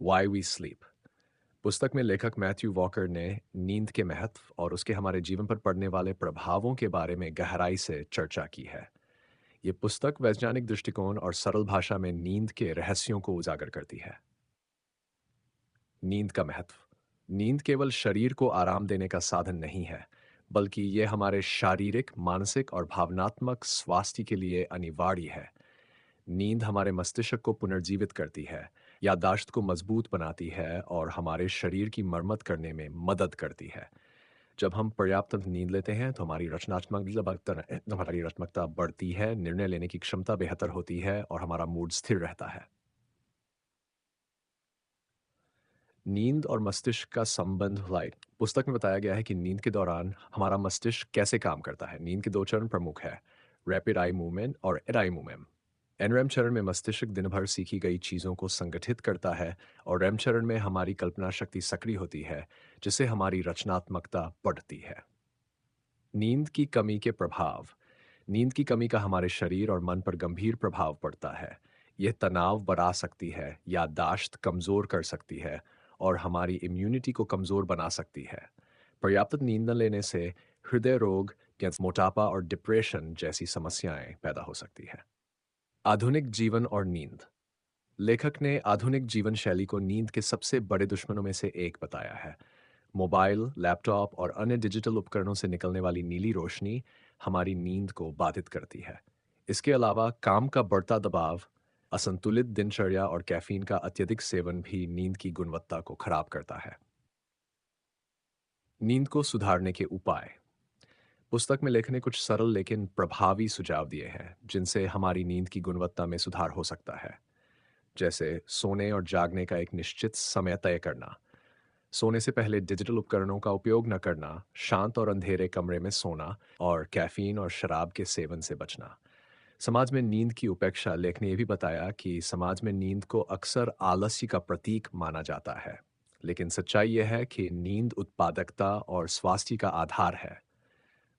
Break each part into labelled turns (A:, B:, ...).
A: Why we sleep. पुस्तक में लेखक मैथ्यू वॉकर ने नींद के महत्व और उसके हमारे जीवन पर पड़ने वाले प्रभावों के बारे में गहराई से चर्चा की है। ये पुस्तक वैज्ञानिक दृष्टिकोण और सरल भाषा में नींद के रहस्यों को उजागर करती है। नींद का महत्व। नींद केवल शरीर को आराम देने का साधन नहीं है, बल्कि ये हमारे शारीरिक, मानसिक और भावनात्मक स्वास्थ्य के लिए अनिवार्य है। नींद हमारे मस्तिष्क को पुनर्जीवित करती है, याददाश्त को मजबूत बनाती है और हमारे शरीर की मरम्मत करने में मदद करती है। जब हम पर्याप्त नींद लेते हैं तो हमारी रचनात्मकता बढ़ती है, निर्णय लेने की क्षमता बेहतर होती है और हमारा मूड स्थिर रहता है। नींद और मस्तिष्क का संबंध लाइक पुस्तक में बताया गया है कि नींद के दौरान हमारा मस्तिष्क कैसे काम करता है। नींद के दो चरण प्रमुख है, रैपिड आई मूवमेंट और एड मूवमेंट। एनरेम चरण में मस्तिष्क दिन भर सीखी गई चीज़ों को संगठित करता है और रेम चरण में हमारी कल्पना शक्ति सक्रिय होती है, जिससे हमारी रचनात्मकता बढ़ती है। नींद की कमी के प्रभाव। नींद की कमी का हमारे शरीर और मन पर गंभीर प्रभाव पड़ता है। यह तनाव बढ़ा सकती है, याददाश्त कमज़ोर कर सकती है और हमारी इम्यूनिटी को कमज़ोर बना सकती है। पर्याप्त नींद न लेने से हृदय रोग, जैसे मोटापा और डिप्रेशन जैसी समस्याएं पैदा हो सकती है। आधुनिक जीवन और नींद। लेखक ने आधुनिक जीवन शैली को नींद के सबसे बड़े दुश्मनों में से एक बताया है। मोबाइल, लैपटॉप और अन्य डिजिटल उपकरणों से निकलने वाली नीली रोशनी हमारी नींद को बाधित करती है। इसके अलावा काम का बढ़ता दबाव, असंतुलित दिनचर्या और कैफीन का अत्यधिक सेवन भी नींद की गुणवत्ता को खराब करता है। नींद को सुधारने के उपाय। पुस्तक में लेखक ने कुछ सरल लेकिन प्रभावी सुझाव दिए हैं, जिनसे हमारी नींद की गुणवत्ता में सुधार हो सकता है। जैसे सोने और जागने का एक निश्चित समय तय करना, सोने से पहले डिजिटल उपकरणों का उपयोग न करना, शांत और अंधेरे कमरे में सोना और कैफीन और शराब के सेवन से बचना। समाज में नींद की उपेक्षा। लेख ने यह भी बताया कि समाज में नींद को अक्सर आलस्य का प्रतीक माना जाता है, लेकिन सच्चाई यह है कि नींद उत्पादकता और स्वास्थ्य का आधार है।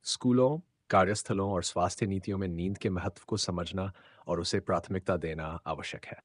A: स्कूलों, कार्यस्थलों और स्वास्थ्य नीतियों में नींद के महत्व को समझना और उसे प्राथमिकता देना आवश्यक है।